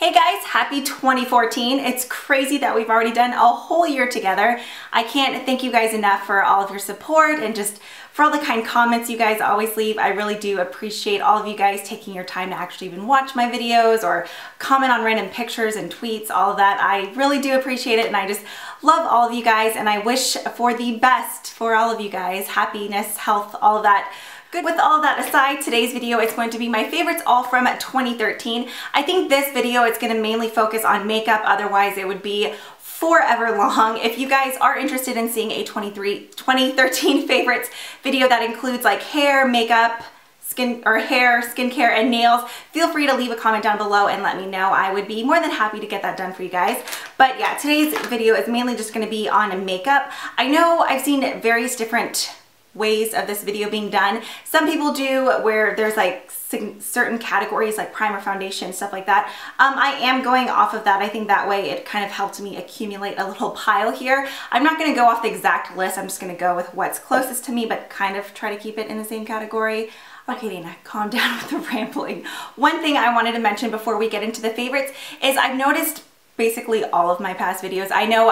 Hey guys, happy 2014. It's crazy that we've already done a whole year together. I can't thank you guys enough for all of your support and just for all the kind comments you guys always leave. I really do appreciate all of you guys taking your time to actually even watch my videos or comment on random pictures and tweets, all of that. I really do appreciate it, and I just love all of you guys, and I wish for the best for all of you guys. Happiness, health, all of that. Good. With all of that aside, today's video is going to be my favorites all from 2013. I think this video is going to mainly focus on makeup, otherwise it would be forever long. If you guys are interested in seeing a 2013 favorites video that includes like hair, makeup, skincare, and nails, feel free to leave a comment down below and let me know. I would be more than happy to get that done for you guys. But yeah, today's video is mainly just going to be on makeup. I know I've seen various different ways of this video being done. Some people do where there's like certain categories like primer, foundation, stuff like that. I am going off of that. I think that way it kind of helped me accumulate a little pile here. I'm not going to go off the exact list. I'm just going to go with what's closest to me, but kind of try to keep it in the same category. Okay, Dana, calm down with the rambling. One thing I wanted to mention before we get into the favorites is I've noticed basically all of my past videos. I know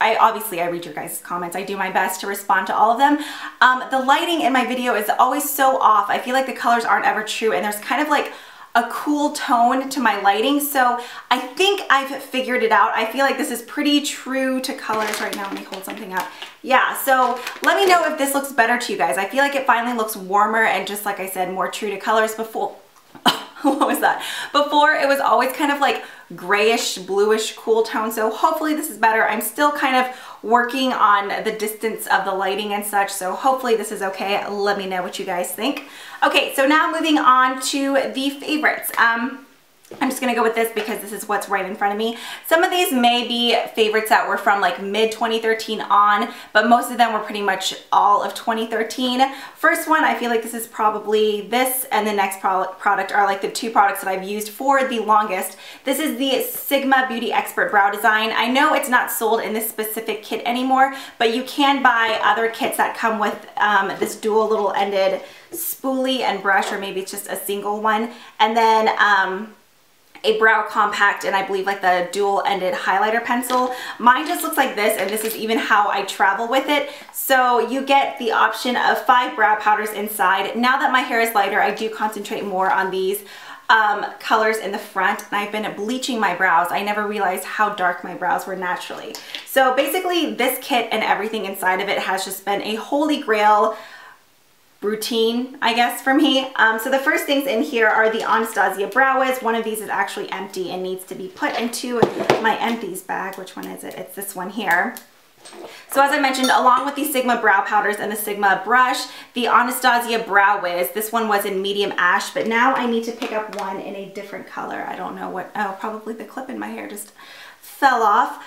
obviously I read your guys' comments. I do my best to respond to all of them. The lighting in my video is always so off. I feel like the colors aren't ever true, and there's kind of like a cool tone to my lighting. So I think I've figured it out. I feel like this is pretty true to colors right now. Let me hold something up. Yeah, so let me know if this looks better to you guys. I feel like it finally looks warmer and, just like I said, more true to colors. Before what was that? Before it was always kind of like grayish, bluish, cool tone. So hopefully this is better. I'm still kind of working on the distance of the lighting and such, so hopefully this is okay. Let me know what you guys think. Okay, so now moving on to the favorites. I'm just gonna go with this because this is what's right in front of me. Some of these may be favorites that were from like mid 2013 on, but most of them were pretty much all of 2013. First one, I feel like this is probably this, and the next product are like the two products that I've used for the longest. This is the Sigma Beauty Expert Brow Design. I know it's not sold in this specific kit anymore, but you can buy other kits that come with this dual little ended spoolie and brush, or maybe it's just a single one, and then a brow compact, and I believe like the dual ended highlighter pencil. Mine just looks like this, and this is even how I travel with it. So you get the option of 5 brow powders inside. Now that my hair is lighter, I do concentrate more on these colors in the front, and I've been bleaching my brows. I never realized how dark my brows were naturally. So basically this kit and everything inside of it has just been a holy grail routine, I guess, for me. So the first things in here are the Anastasia Brow Wiz. One of these is actually empty and needs to be put into my empties bag. Which one is it? It's this one here. So as I mentioned, along with the Sigma brow powders and the Sigma brush, the Anastasia Brow Wiz, this one was in medium ash, but now I need to pick up one in a different color. I don't know what, oh, probably the clip in my hair just fell off.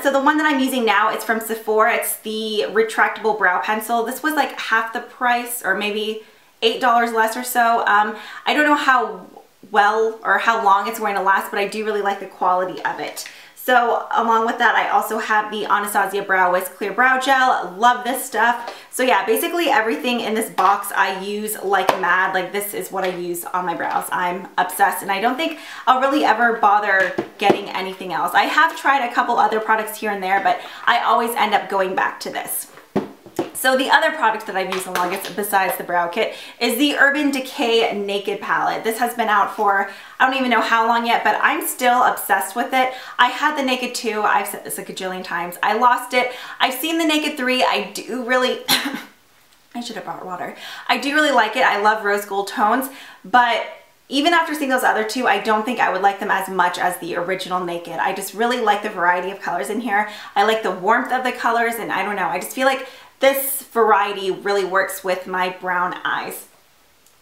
So the one that I'm using now is from Sephora. It's the retractable brow pencil. This was like half the price, or maybe $8 less or so. I don't know how well or how long it's going to last, but I do really like the quality of it. So along with that, I also have the Anastasia Brow Wiz Clear Brow Gel. Love this stuff. So yeah, basically everything in this box I use like mad. Like, this is what I use on my brows. I'm obsessed, and I don't think I'll really ever bother getting anything else. I have tried a couple other products here and there, but I always end up going back to this. So the other product that I've used the longest besides the brow kit is the Urban Decay Naked Palette. This has been out for, I don't even know how long yet, but I'm still obsessed with it. I had the Naked 2, I've said this a gajillion times. I lost it. I've seen the Naked 3. I do really, I should have brought water. I do really like it. I love rose gold tones, but even after seeing those other two, I don't think I would like them as much as the original Naked. I just really like the variety of colors in here. I like the warmth of the colors, and I don't know, I just feel like this variety really works with my brown eyes.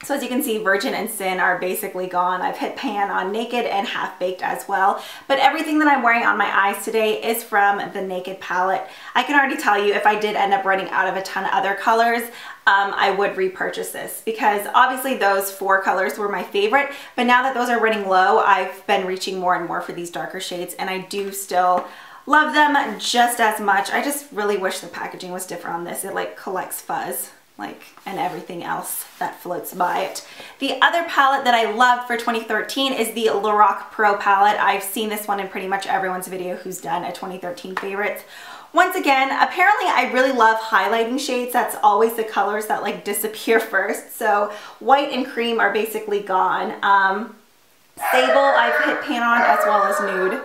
So as you can see, Virgin and Sin are basically gone. I've hit pan on Naked and Half Baked as well. But everything that I'm wearing on my eyes today is from the Naked palette. I can already tell you, if I did end up running out of a ton of other colors, I would repurchase this, because obviously those 4 colors were my favorite. But now that those are running low, I've been reaching more and more for these darker shades, and I do still love them just as much. I just really wish the packaging was different on this. It like collects fuzz. like, and everything else that floats by it. The other palette that I loved for 2013 is the Loreal Pro palette. I've seen this one in pretty much everyone's video who's done a 2013 favorites. Once again, apparently I really love highlighting shades. That's always the colors that like disappear first. So white and cream are basically gone. Sable I've hit pan on, as well as nude.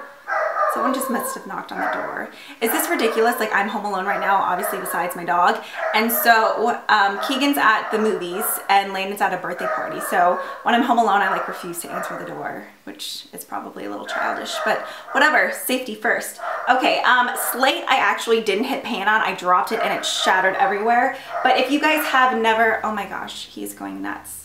Someone just must have knocked on the door. Is this ridiculous? Like, I'm home alone right now, obviously, besides my dog. And so Keegan's at the movies and Landon's at a birthday party. So when I'm home alone, I like refuse to answer the door, which is probably a little childish, but whatever, safety first. Okay, Slate I actually didn't hit pan on. I dropped it and it shattered everywhere. But if you guys have never, oh my gosh, he's going nuts.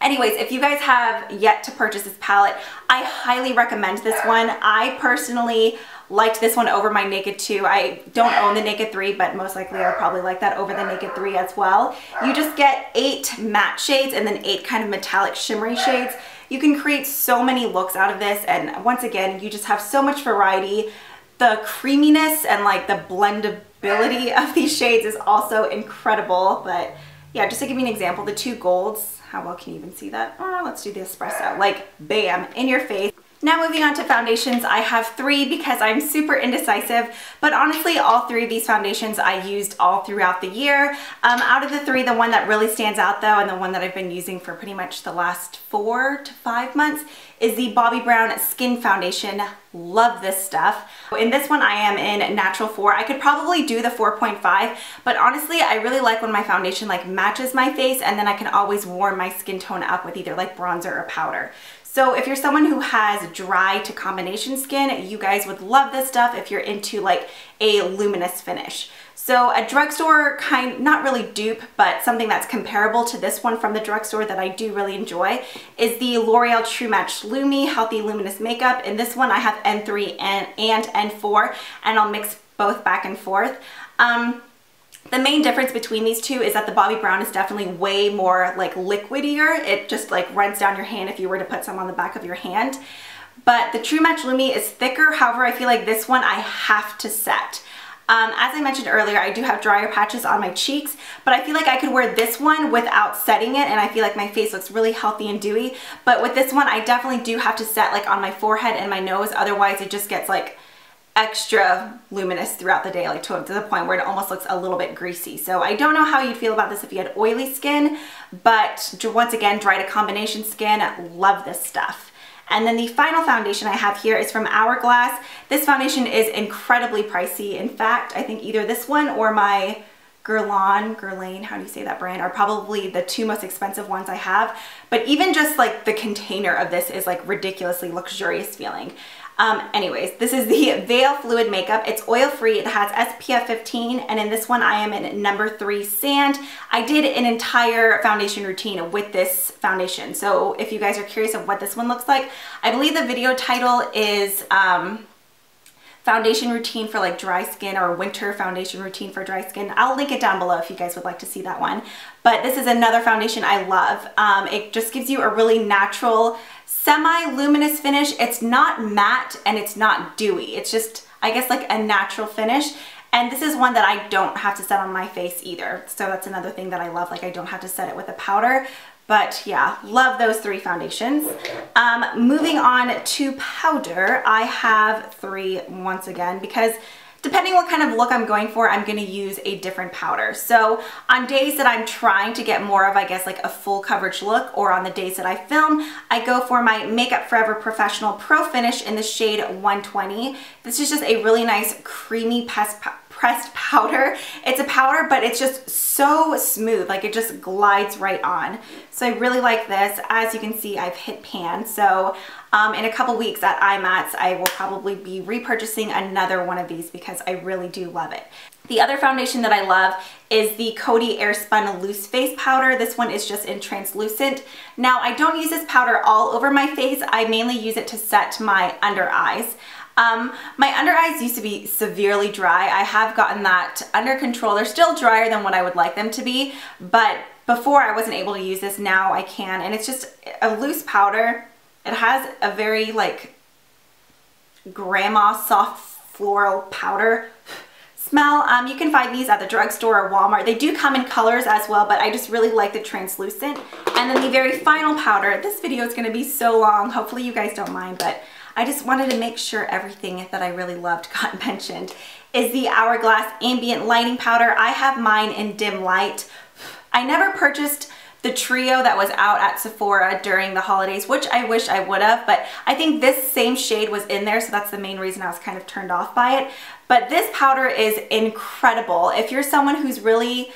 Anyways, if you guys have yet to purchase this palette, I highly recommend this one. I personally liked this one over my Naked 2. I don't own the Naked 3, but most likely I would probably like that over the Naked 3 as well. You just get 8 matte shades and then 8 kind of metallic shimmery shades. You can create so many looks out of this, and once again, you just have so much variety. The creaminess and like the blendability of these shades is also incredible. But yeah, just to give you an example, the 2 golds, how well can you even see that? Oh, let's do the espresso. Like, bam, in your face. Now moving on to foundations, I have 3 because I'm super indecisive, but honestly all 3 of these foundations I used all throughout the year. Out of the 3, the one that really stands out though, and the one that I've been using for pretty much the last 4 to 5 months, is the Bobbi Brown Skin Foundation. Love this stuff. In this one I am in Natural 4. I could probably do the 4.5, but honestly I really like when my foundation like matches my face, and then I can always warm my skin tone up with either like bronzer or powder. So if you're someone who has dry to combination skin, you guys would love this stuff if you're into like a luminous finish. So a drugstore kind, not really dupe, but something that's comparable to this one from the drugstore that I do really enjoy is the L'Oreal True Match Lumi Healthy Luminous Makeup. In this one I have N3 and N4, and I'll mix both back and forth. The main difference between these two is that the Bobbi Brown is definitely way more like liquidier. It just like runs down your hand if you were to put some on the back of your hand. But the True Match Lumi is thicker. However, I feel like this one I have to set. As I mentioned earlier, I do have drier patches on my cheeks, but I feel like I could wear this one without setting it, and I feel like my face looks really healthy and dewy. But with this one, I definitely do have to set like on my forehead and my nose. Otherwise, it just gets like extra luminous throughout the day, like to the point where it almost looks a little bit greasy. So I don't know how you'd feel about this if you had oily skin, but once again, dry to combination skin, love this stuff. And then the final foundation I have here is from Hourglass. This foundation is incredibly pricey. In fact, I think either this one or my Guerlain, how do you say that brand, are probably the 2 most expensive ones I have. But even just like the container of this is like ridiculously luxurious feeling. Anyways, this is the Veil Fluid Makeup. It's oil-free. It has SPF 15, and in this one I am in number 3 Sand. I did an entire foundation routine with this foundation. So if you guys are curious of what this one looks like, I believe the video title is Foundation Routine for like dry skin, or Winter Foundation Routine for dry skin. I'll link it down below if you guys would like to see that one. But this is another foundation I love. It just gives you a really natural, semi-luminous finish. It's not matte and it's not dewy. It's just, I guess, like a natural finish. And this is one that I don't have to set on my face either. So that's another thing that I love. Like, I don't have to set it with a powder. But yeah, love those 3 foundations. Moving on to powder, I have 3 once again, because depending what kind of look I'm going for, I'm gonna use a different powder. So on days that I'm trying to get more of, I guess, like a full coverage look, or on the days that I film, I go for my Makeup Forever Professional Pro Finish in the shade 120. This is just a really nice creamy pressed powder. It's a powder, but it's just so smooth, like it just glides right on. So I really like this. As you can see, I've hit pan. So in a couple weeks at IMATS, I will probably be repurchasing another one of these because I really do love it. The other foundation that I love is the Coty Airspun Loose Face Powder. This one is just in translucent. Now, I don't use this powder all over my face. I mainly use it to set my under eyes. My under eyes used to be severely dry. I have gotten that under control. They're still drier than what I would like them to be, but before I wasn't able to use this. Now I can, and it's just a loose powder. It has a very like grandma soft floral powder smell. You can find these at the drugstore or Walmart. They do come in colors as well, but I just really like the translucent. And then the very final powder, this video is gonna be so long, hopefully you guys don't mind, but I just wanted to make sure everything that I really loved got mentioned, is the Hourglass Ambient Lighting Powder. I have mine in dim light. I never purchased the trio that was out at Sephora during the holidays, which I wish I would have, but I think this same shade was in there, so that's the main reason I was kind of turned off by it. But this powder is incredible. If you're someone who's really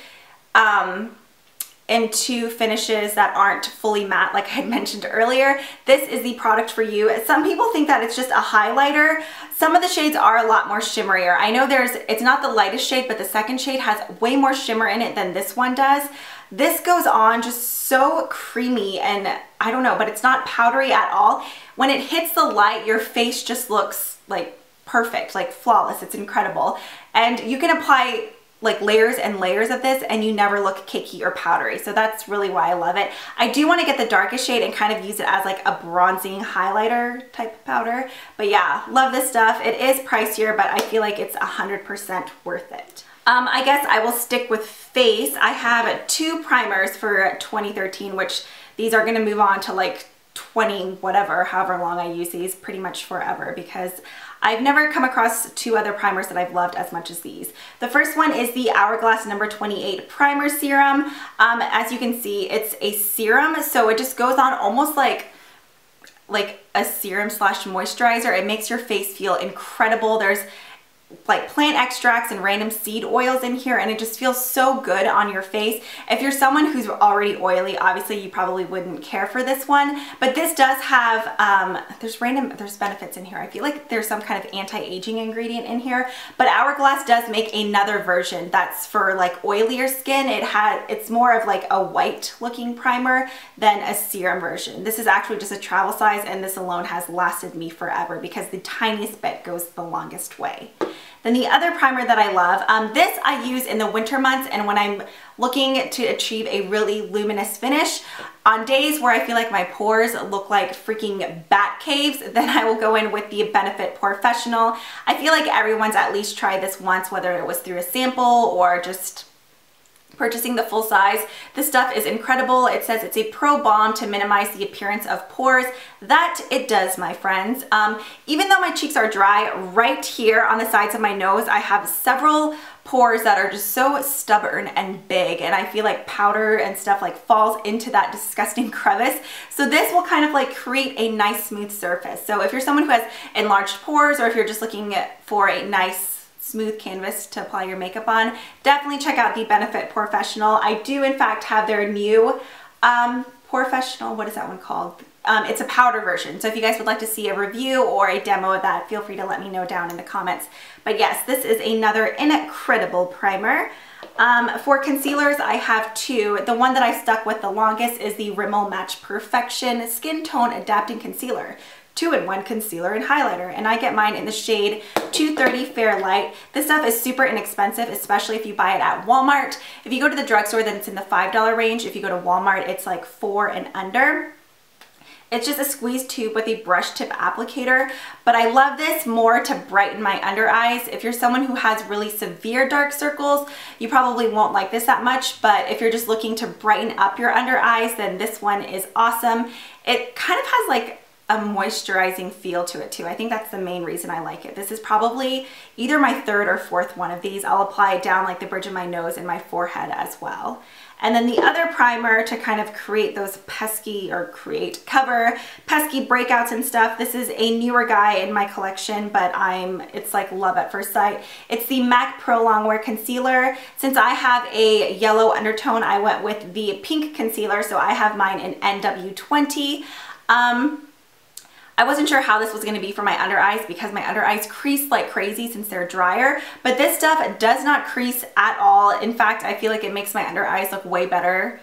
into finishes that aren't fully matte, like I had mentioned earlier, this is the product for you. Some people think that it's just a highlighter. Some of the shades are a lot more shimmerier. I know it's not the lightest shade, but the second shade has way more shimmer in it than this one does. This goes on just so creamy, and I don't know, but it's not powdery at all. When it hits the light, your face just looks like perfect, like flawless. It's incredible. And you can apply like layers and layers of this and you never look cakey or powdery. So that's really why I love it. I do want to get the darkest shade and kind of use it as like a bronzing highlighter type of powder. But yeah, love this stuff. It is pricier, but I feel like it's 100% worth it. I guess I will stick with face. I have 2 primers for 2013, which these are going to move on to like 20 whatever, however long I use these, pretty much forever, because I've never come across 2 other primers that I've loved as much as these. The first one is the Hourglass number 28 primer serum. As you can see, it's a serum, so it just goes on almost like a serum slash moisturizer. It makes your face feel incredible. There's like plant extracts and random seed oils in here, and it just feels so good on your face. If you're someone who's already oily, obviously you probably wouldn't care for this one, but this does have there's benefits in here. I feel like there's some kind of anti-aging ingredient in here, but Hourglass does make another version that's for like oilier skin. It's more of like a white looking primer than a serum version. This is actually just a travel size, and this alone has lasted me forever because the tiniest bit goes the longest way. Then the other primer that I love, this I use in the winter months, and when I'm looking to achieve a really luminous finish, on days where I feel like my pores look like freaking bat caves, then I will go in with the Benefit Professional. I feel like everyone's at least tried this once, whether it was through a sample or just purchasing the full size. This stuff is incredible. It says it's a pro balm to minimize the appearance of pores. That it does, my friends. Even though my cheeks are dry, right here on the sides of my nose, I have several pores that are just so stubborn and big, and I feel like powder and stuff like falls into that disgusting crevice. So this will kind of like create a nice smooth surface. So if you're someone who has enlarged pores, or if you're just looking for a nice smooth canvas to apply your makeup on, definitely check out the Benefit Professional. I do in fact have their new Professional, what is that one called? It's a powder version. So if you guys would like to see a review or a demo of that, feel free to let me know down in the comments. But yes, this is another incredible primer. For concealers, I have 2. The one that I stuck with the longest is the Rimmel Match Perfection Skin Tone Adapting Concealer. 2-in-1 concealer and highlighter, and I get mine in the shade 230 Fair Light. This stuff is super inexpensive, especially if you buy it at Walmart. If you go to the drugstore, then it's in the $5 range. If you go to Walmart, it's like $4 and under. It's just a squeeze tube with a brush tip applicator, but I love this more to brighten my under eyes. If you're someone who has really severe dark circles, you probably won't like this that much, but if you're just looking to brighten up your under eyes, then this one is awesome. It kind of has like a moisturizing feel to it too. I think that's the main reason I like it. This is probably either my 3rd or 4th one of these. I'll apply it down like the bridge of my nose and my forehead as well. And then the other primer to kind of create those cover pesky breakouts and stuff. This is a newer guy in my collection, but it's like love at first sight. It's the MAC Pro Longwear Concealer. Since I have a yellow undertone, I went with the pink concealer, so I have mine in NW20. I wasn't sure how this was going to be for my under eyes because my under eyes crease like crazy since they're drier, but this stuff does not crease at all. In fact, I feel like it makes my under eyes look way better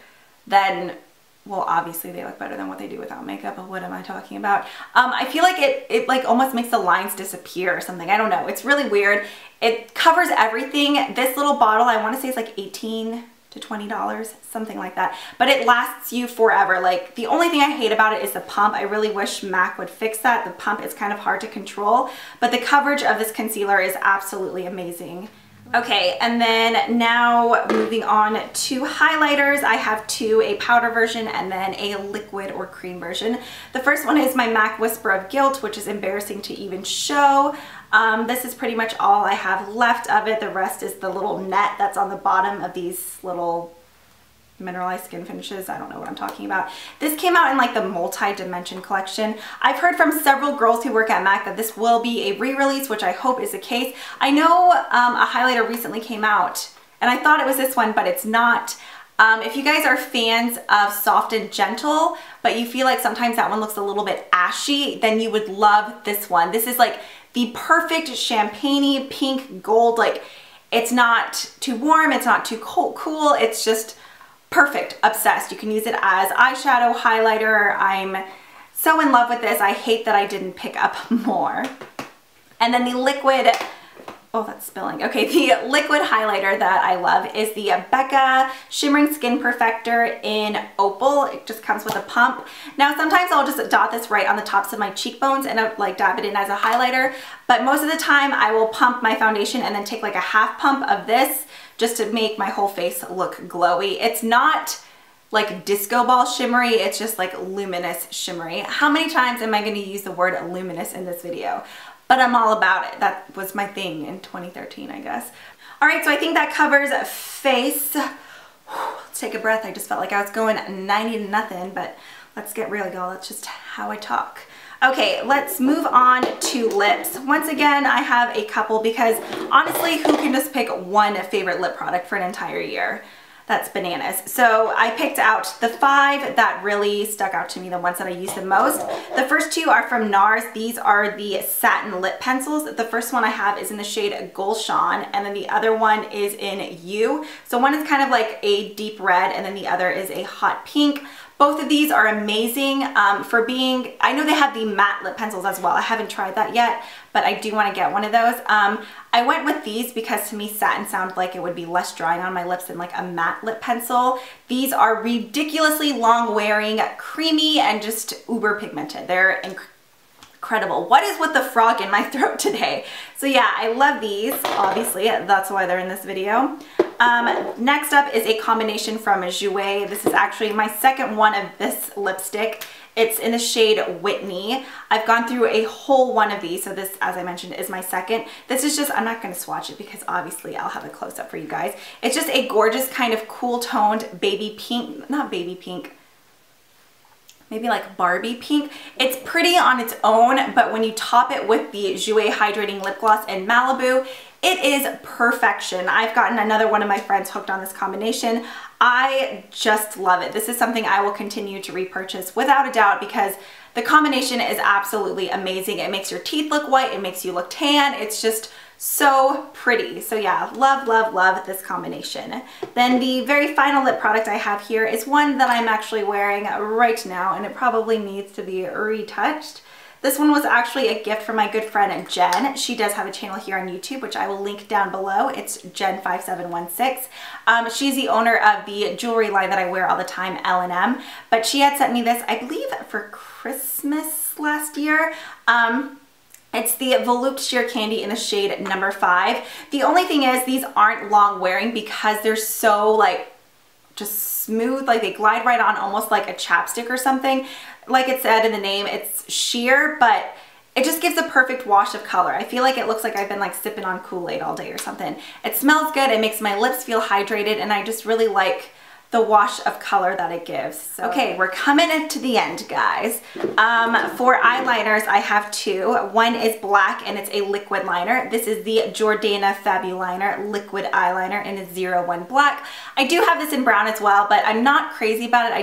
than, well, obviously they look better than what they do without makeup, but what am I talking about? I feel like it like almost makes the lines disappear or something. I don't know. It's really weird. It covers everything. This little bottle, I want to say it's like $18 to $20, something like that, but it lasts you forever. Like, the only thing I hate about it is the pump. I really wish MAC would fix that. The pump is kind of hard to control, but the coverage of this concealer is absolutely amazing. Okay, and then now moving on to highlighters, I have two, a powder version and then a liquid or cream version. The first one is my MAC Whisper of Guilt, which is embarrassing to even show. This is pretty much all I have left of it. The rest is the little net that's on the bottom of these little mineralized skin finishes. I don't know what I'm talking about. This came out in like the multi-dimension collection. I've heard from several girls who work at MAC that this will be a re-release, which I hope is the case. I know a highlighter recently came out and I thought it was this one, but it's not. If you guys are fans of soft and gentle, but you feel like sometimes that one looks a little bit ashy, then you would love this one. This is like the perfect champagne-y pink gold. Like, it's not too warm, it's not too cool, it's just perfect. Obsessed. You can use it as eyeshadow, highlighter. I'm so in love with this. I hate that I didn't pick up more. And then the liquid, oh, that's spilling. Okay, the liquid highlighter that I love is the Becca Shimmering Skin Perfector in Opal. It just comes with a pump. Now, sometimes I'll just dot this right on the tops of my cheekbones and like dab it in as a highlighter, but most of the time I will pump my foundation and then take like a half pump of this just to make my whole face look glowy. It's not like disco ball shimmery, it's just like luminous shimmery. How many times am I going to use the word luminous in this video? But I'm all about it. That was my thing in 2013, I guess. All right, so I think that covers face. Let's take a breath. I just felt like I was going 90 to nothing, but let's get real, y'all. That's just how I talk. Okay, let's move on to lips. Once again, I have a couple because honestly, who can just pick one favorite lip product for an entire year? That's bananas. So I picked out the 5 that really stuck out to me, the ones that I use the most. The first 2 are from NARS. These are the satin lip pencils. The first one I have is in the shade Gulshan, and then the other one is in You. So one is kind of like a deep red, and then the other is a hot pink. Both of these are amazing for being, I know they have the matte lip pencils as well. I haven't tried that yet, but I do want to get one of those. I went with these because to me satin sounded like it would be less drying on my lips than like a matte lip pencil. These are ridiculously long wearing, creamy, and just uber pigmented. They're incredible. What is with the frog in my throat today? So yeah, I love these, obviously. That's why they're in this video. Next up is a combination from Jouer. This is actually my second one of this lipstick. It's in the shade Whitney. I've gone through a whole one of these, so this, as I mentioned, is my second. This is just, I'm not going to swatch it because obviously I'll have a close-up for you guys. It's just a gorgeous kind of cool-toned baby pink, not baby pink, maybe like Barbie pink. It's pretty on its own, but when you top it with the Jouer Hydrating Lip Gloss in Malibu, it is perfection. I've gotten another one of my friends hooked on this combination. I just love it. This is something I will continue to repurchase without a doubt because the combination is absolutely amazing. It makes your teeth look white, it makes you look tan. It's just so pretty. So yeah, love, love, love this combination. Then the very final lip product I have here is one that I'm actually wearing right now, and it probably needs to be retouched. This one was actually a gift from my good friend Jen. She does have a channel here on YouTube, which I will link down below. It's Jenn5716. She's the owner of the jewelry line that I wear all the time, L&M. But she had sent me this, I believe, for Christmas last year. It's the Volupte Sheer Candy in the shade number 5. The only thing is these aren't long wearing because they're so like just smooth, like they glide right on almost like a chapstick or something. Like it said in the name, it's sheer, but it just gives a perfect wash of color. I feel like it looks like I've been like sipping on Kool-Aid all day or something. It smells good, it makes my lips feel hydrated, and I just really like the wash of color that it gives. So, okay, we're coming to the end, guys. For eyeliners, I have 2. One is black and it's a liquid liner. This is the Jordana Fabuliner liquid eyeliner in a 01 black. I do have this in brown as well, but I'm not crazy about it.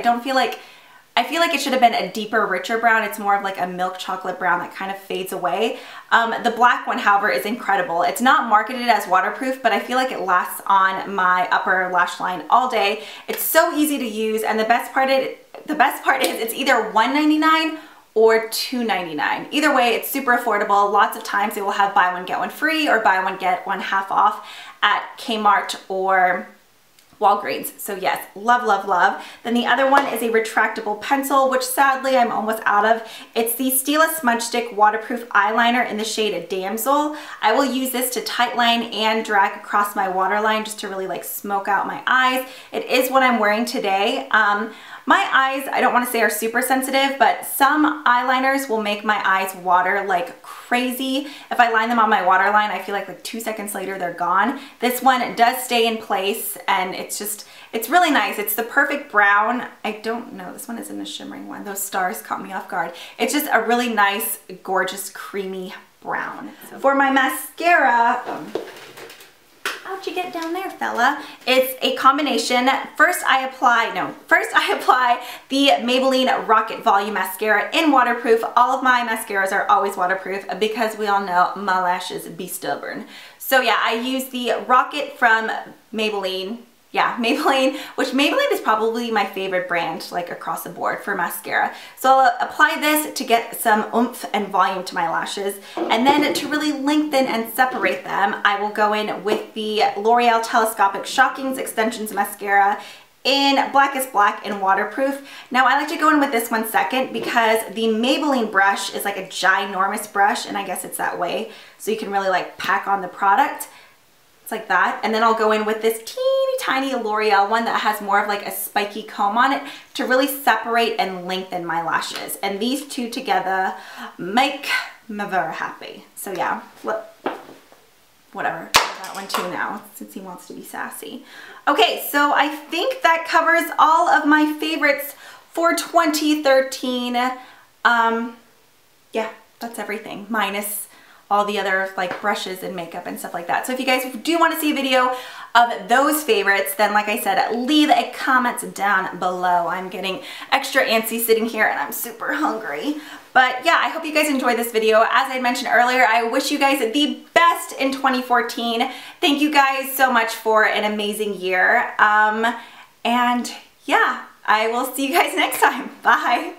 I feel like it should have been a deeper, richer brown. It's more of like a milk chocolate brown that kind of fades away. The black one, however, is incredible. It's not marketed as waterproof, but I feel like it lasts on my upper lash line all day. It's so easy to use, and the best part is it's either $1.99 or $2.99. Either way, it's super affordable. Lots of times they will have buy one, get one free or buy one, get one half off at Kmart or Walgreens. So yes, love, love, love. Then the other one is a retractable pencil, which sadly I'm almost out of. It's the Stila Smudge Stick Waterproof Eyeliner in the shade Damsel. I will use this to tightline and drag across my waterline just to really like smoke out my eyes. It is what I'm wearing today. My eyes, I don't want to say are super sensitive, but some eyeliners will make my eyes water like crazy. If I line them on my waterline, I feel like 2 seconds later they're gone. This one does stay in place, and it's really nice. It's the perfect brown. I don't know, this one isn't a shimmering one. Those stars caught me off guard. It's just a really nice, gorgeous, creamy brown. So for my mascara, how'd you get down there, fella? It's a combination. First I apply the Maybelline Rocket Volume Mascara in waterproof. All of my mascaras are always waterproof because we all know my lashes be stubborn. So yeah, I use the Rocket from Maybelline. Yeah, Maybelline, which Maybelline is probably my favorite brand, like across the board for mascara. So I'll apply this to get some oomph and volume to my lashes. And then to really lengthen and separate them, I will go in with the L'Oreal Telescopic Shockings Extensions Mascara in Blackest Black and waterproof. Now I like to go in with this one second because the Maybelline brush is like a ginormous brush, and I guess it's that way. So you can really like pack on the product. It's like that. And then I'll go in with this teeny tiny L'Oreal one that has more of like a spiky comb on it to really separate and lengthen my lashes. And these two together make me very happy. So yeah, whatever. That one too now since he wants to be sassy. Okay, so I think that covers all of my favorites for 2013. Yeah, that's everything minus all the other like brushes and makeup and stuff like that. So if you guys do want to see a video of those favorites, then like I said, leave a comment down below. I'm getting extra antsy sitting here and I'm super hungry. But yeah, I hope you guys enjoyed this video. As I mentioned earlier, I wish you guys the best in 2014. Thank you guys so much for an amazing year. And yeah, I will see you guys next time. Bye.